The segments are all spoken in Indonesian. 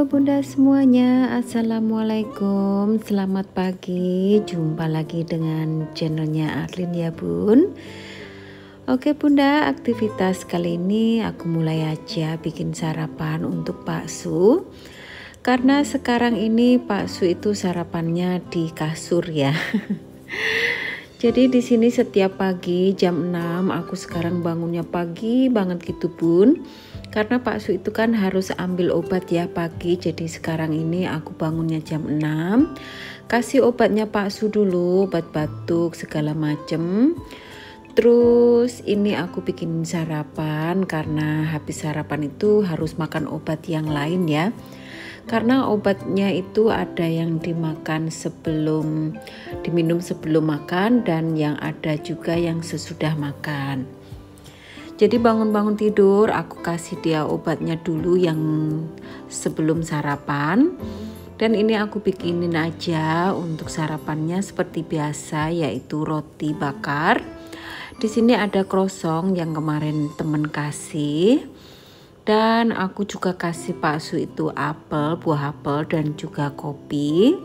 Halo bunda semuanya, assalamualaikum, selamat pagi. Jumpa lagi dengan channelnya Arlin ya bun. Oke bunda, aktivitas kali ini aku mulai aja bikin sarapan untuk Pak Su. Karena sekarang ini Pak Su itu sarapannya di kasur ya. Jadi di sini setiap pagi jam 6 aku sekarang bangunnya pagi banget gitu bun. Karena Pak Su itu kan harus ambil obat ya pagi. Jadi sekarang ini aku bangunnya jam 6. Kasih obatnya Pak Su dulu, obat batuk segala macem. Terus ini aku bikin sarapan karena habis sarapan itu harus makan obat yang lain ya. Karena obatnya itu ada yang dimakan diminum sebelum makan dan yang ada juga yang sesudah makan. Jadi bangun-bangun tidur aku kasih dia obatnya dulu yang sebelum sarapan. Dan ini aku bikinin aja untuk sarapannya seperti biasa yaitu roti bakar. Di sini ada krosong yang kemarin temen kasih. Dan aku juga kasih Pak Su itu buah apel dan juga kopi.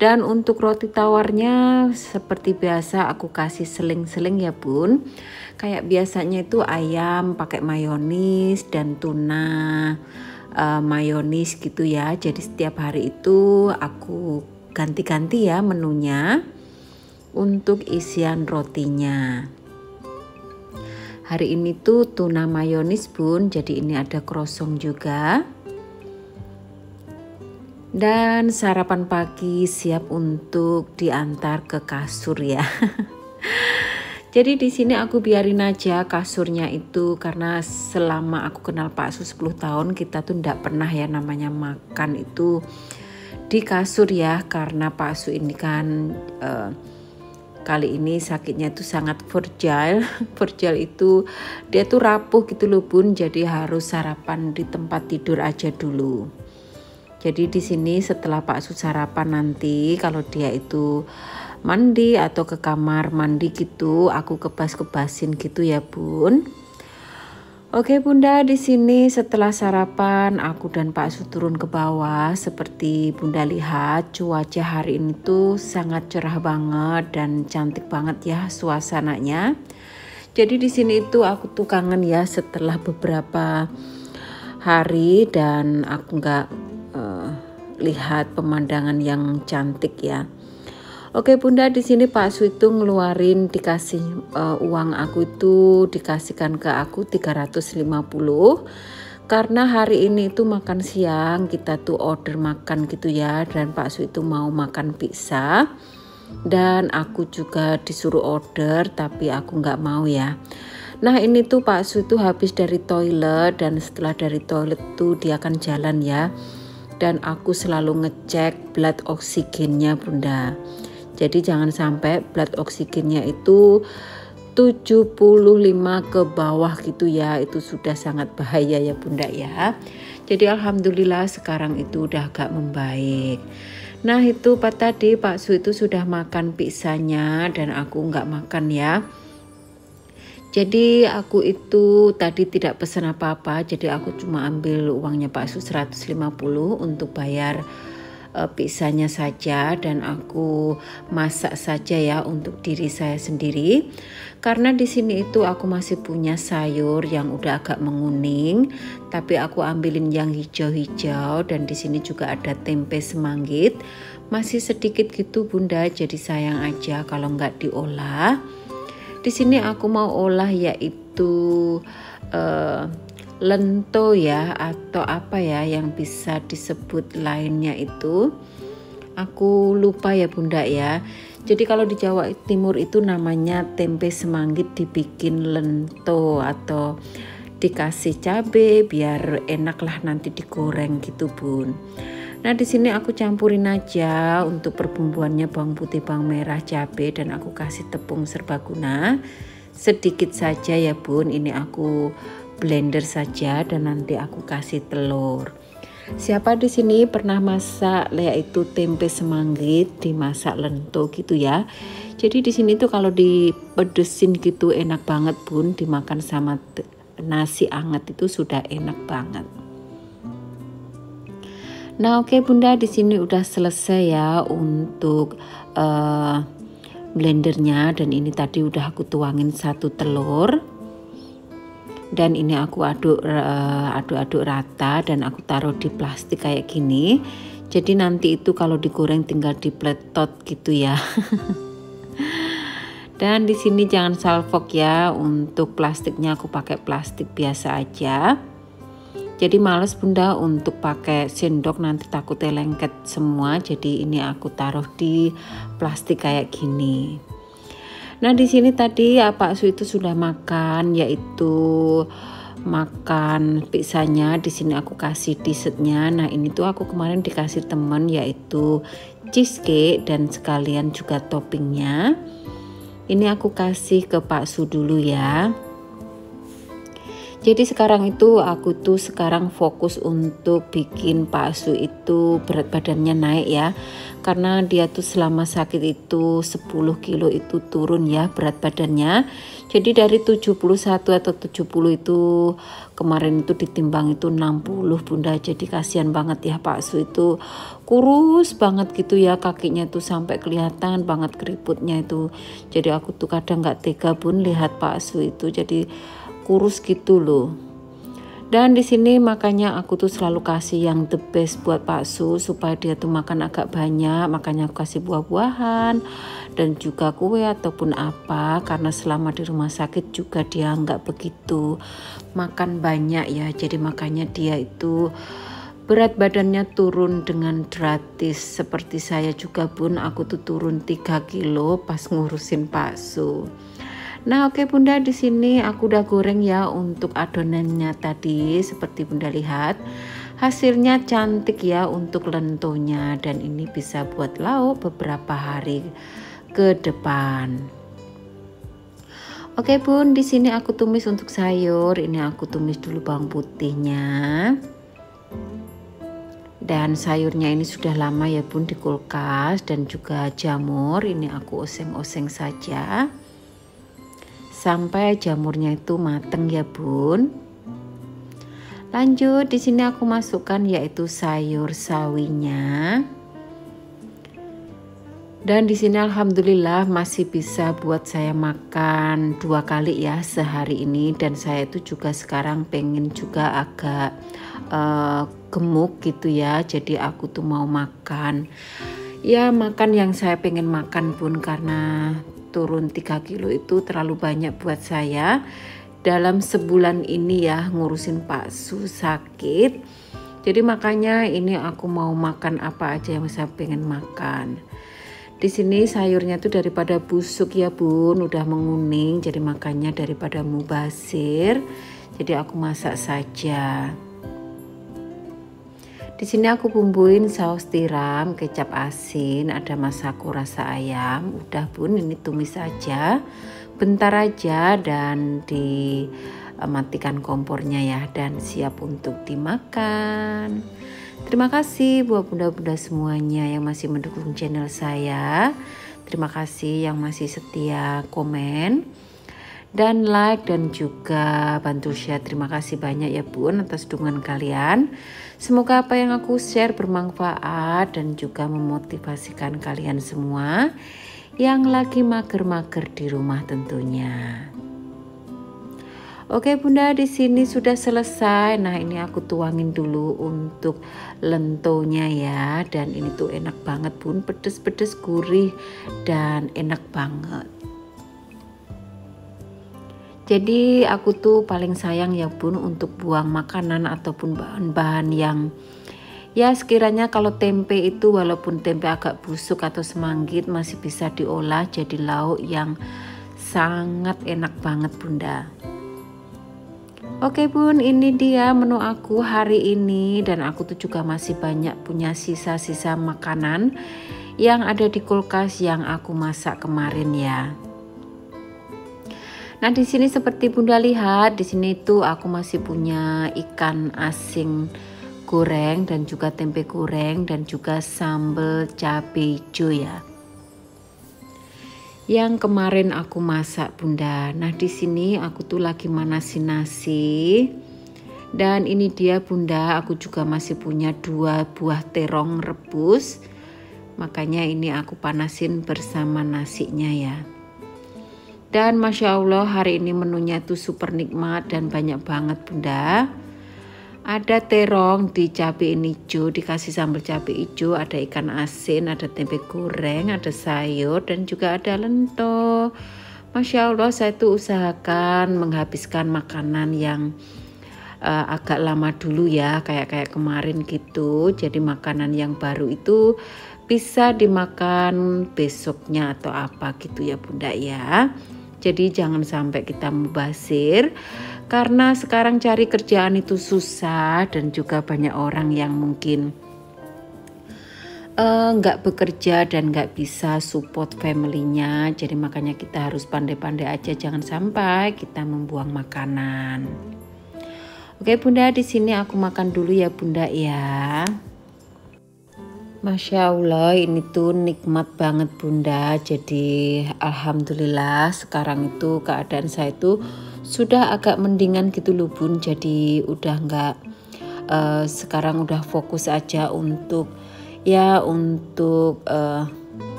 Dan untuk roti tawarnya seperti biasa aku kasih seling-seling ya bun. Kayak biasanya itu ayam pakai mayonis dan tuna mayonis gitu ya. Jadi setiap hari itu aku ganti-ganti ya menunya untuk isian rotinya. Hari ini tuh tuna mayonis bun, jadi ini ada krosong juga. Dan sarapan pagi siap untuk diantar ke kasur ya. Jadi di sini aku biarin aja kasurnya itu karena selama aku kenal Pak Su 10 tahun kita tuh ndak pernah ya namanya makan itu di kasur ya, karena Pak Su ini kan kali ini sakitnya itu sangat fragile. Fragile itu dia tuh rapuh gitu loh bun, jadi harus sarapan di tempat tidur aja dulu. Jadi di sini setelah Pak Su sarapan nanti kalau dia itu mandi atau ke kamar mandi gitu, aku kebas-kebasin gitu ya bun. Oke bunda, di sini setelah sarapan aku dan Pak Su turun ke bawah. Seperti bunda lihat cuaca hari ini tuh sangat cerah banget dan cantik banget ya suasananya. Jadi di sini itu aku tuh kangen ya setelah beberapa hari dan aku nggak lihat pemandangan yang cantik ya. Oke bunda, di sini Pak Su itu ngeluarin dikasih uang aku itu dikasihkan ke aku 350 karena hari ini itu makan siang kita tuh order makan gitu ya, dan Pak Su itu mau makan pizza dan aku juga disuruh order tapi aku nggak mau ya. Nah ini tuh Pak Su itu habis dari toilet dan setelah dari toilet tuh dia akan jalan ya, dan aku selalu ngecek blood oksigennya bunda. Jadi jangan sampai blood oksigennya itu 75 ke bawah gitu ya. Itu sudah sangat bahaya ya bunda ya. Jadi alhamdulillah sekarang itu udah agak membaik. Nah itu tadi Pak Su itu sudah makan pizzanya dan aku nggak makan ya. Jadi aku itu tadi tidak pesan apa-apa. Jadi aku cuma ambil uangnya Pak Su 150 untuk bayar pizzanya saja, dan aku masak saja ya untuk diri saya sendiri. Karena di sini itu aku masih punya sayur yang udah agak menguning, tapi aku ambilin yang hijau-hijau, dan di sini juga ada tempe semanggit. Masih sedikit gitu bunda, jadi sayang aja kalau nggak diolah. Di sini aku mau olah yaitu lento ya, atau apa ya yang bisa disebut lainnya itu aku lupa ya bunda ya. Jadi kalau di Jawa Timur itu namanya tempe semanggit dibikin lento atau dikasih cabai biar enak lah nanti digoreng gitu bun. Nah di sini aku campurin aja untuk perbumbuannya bawang putih, bawang merah, cabai, dan aku kasih tepung serbaguna sedikit saja ya bun. Ini aku blender saja dan nanti aku kasih telur. Siapa di sini pernah masak yaitu tempe semanggit dimasak lento gitu ya. Jadi di sini tuh kalau dipedesin gitu enak banget bun, dimakan sama nasi anget itu sudah enak banget. Nah, oke Bunda, di sini udah selesai ya untuk blendernya, dan ini tadi udah aku tuangin 1 telur. Dan ini aku aduk-aduk rata dan aku taruh di plastik kayak gini. Jadi nanti itu kalau digoreng tinggal dipletot gitu ya. Dan di sini jangan salfok ya, untuk plastiknya aku pakai plastik biasa aja. Jadi males Bunda untuk pakai sendok, nanti takutnya lengket semua. Jadi ini aku taruh di plastik kayak gini. Nah, di sini tadi Pak Su itu sudah makan, yaitu makan pizzanya. Di sini aku kasih dessertnya. Nah, ini tuh aku kemarin dikasih temen, yaitu cheesecake dan sekalian juga toppingnya. Ini aku kasih ke Pak Su dulu ya. Jadi sekarang itu aku tuh sekarang fokus untuk bikin Pak Su itu berat badannya naik ya. Karena dia tuh selama sakit itu 10 kilo itu turun ya berat badannya. Jadi dari 71 atau 70 itu kemarin itu ditimbang itu 60 Bunda. Jadi kasihan banget ya, Pak Su itu kurus banget gitu ya, kakinya tuh sampai kelihatan banget keriputnya itu. Jadi aku tuh kadang nggak tega Bun lihat Pak Su itu jadi kurus gitu loh. Dan di sini makanya aku tuh selalu kasih yang the best buat Pak Su supaya dia tuh makan agak banyak. Makanya aku kasih buah-buahan dan juga kue ataupun apa, karena selama di rumah sakit juga dia nggak begitu makan banyak ya. Jadi makanya dia itu berat badannya turun dengan drastis. Seperti saya juga Bun, aku tuh turun 3 kilo pas ngurusin Pak Su. Nah, oke Bunda, di sini aku udah goreng ya untuk adonannya tadi. Seperti Bunda lihat, hasilnya cantik ya untuk lentonya, dan ini bisa buat lauk beberapa hari ke depan. Oke Bun, di sini aku tumis untuk sayur. Ini aku tumis dulu bawang putihnya. Dan sayurnya ini sudah lama ya Bun di kulkas, dan juga jamur ini aku oseng-oseng saja sampai jamurnya itu mateng ya Bun. Lanjut di sini aku masukkan yaitu sayur sawinya. Dan di sini alhamdulillah masih bisa buat saya makan 2 kali ya sehari ini, dan saya itu juga sekarang pengen juga agak gemuk gitu ya. Jadi aku tuh mau makan yang saya pengen makan Bun, karena turun 3 kilo itu terlalu banyak buat saya dalam sebulan ini ya ngurusin Pak Su sakit. Jadi makanya ini aku mau makan apa aja yang saya pengen makan. Di sini sayurnya tuh daripada busuk ya Bun, udah menguning, jadi makanya daripada mubazir, jadi aku masak saja. Di sini aku bumbuin saus tiram, kecap asin, ada masaku rasa ayam. Udah Bun, ini tumis saja. Bentar aja dan dimatikan kompornya ya, dan siap untuk dimakan. Terima kasih buat bunda-bunda semuanya yang masih mendukung channel saya. Terima kasih yang masih setia komen dan like dan juga bantu share. Terima kasih banyak ya Bun atas dukungan kalian. Semoga apa yang aku share bermanfaat dan juga memotivasikan kalian semua yang lagi mager-mager di rumah tentunya. Oke Bunda, di sini sudah selesai. Nah, ini aku tuangin dulu untuk lentonya ya. Dan ini tuh enak banget Bun, pedes-pedes gurih dan enak banget. Jadi aku tuh paling sayang ya Bun untuk buang makanan ataupun bahan-bahan yang ya sekiranya kalau tempe itu walaupun tempe agak busuk atau semanggit masih bisa diolah jadi lauk yang sangat enak banget Bunda. Oke Bun, ini dia menu aku hari ini, dan aku tuh juga masih banyak punya sisa-sisa makanan yang ada di kulkas yang aku masak kemarin ya. Nah, di sini seperti Bunda lihat, di sini tuh aku masih punya ikan asin goreng dan juga tempe goreng dan juga sambal cabai hijau ya. Yang kemarin aku masak Bunda. Nah, di sini aku tuh lagi manasin nasi Dan ini dia bunda, aku juga masih punya 2 buah terong rebus. Makanya ini aku panasin bersama nasinya ya. Dan Masya Allah hari ini menunya tuh super nikmat dan banyak banget bunda. Ada terong di cabai hijau, dikasih sambal cabai hijau, ada ikan asin, ada tempe goreng, ada sayur dan juga ada lento. Masya Allah saya tuh usahakan menghabiskan makanan yang agak lama dulu ya, kayak kemarin gitu. Jadi makanan yang baru itu bisa dimakan besoknya atau apa gitu ya bunda ya. Jadi jangan sampai kita mubazir, karena sekarang cari kerjaan itu susah dan juga banyak orang yang mungkin nggak bekerja dan nggak bisa support family-nya. Jadi makanya kita harus pandai-pandai aja, jangan sampai kita membuang makanan. Oke bunda, di sini aku makan dulu ya bunda ya. Masya Allah ini tuh nikmat banget bunda. Jadi alhamdulillah sekarang itu keadaan saya itu sudah agak mendingan gitu loh bun. Jadi udah nggak sekarang udah fokus aja untuk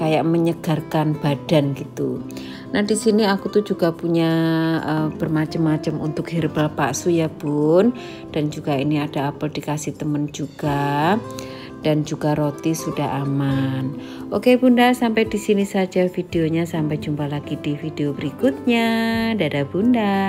kayak menyegarkan badan gitu. Nah di sini aku tuh juga punya bermacam-macam untuk herbal bakso ya bun, dan juga ini ada apel dikasih temen juga, dan juga roti sudah aman. Oke bunda, sampai di sini saja videonya, sampai jumpa lagi di video berikutnya. Dadah bunda.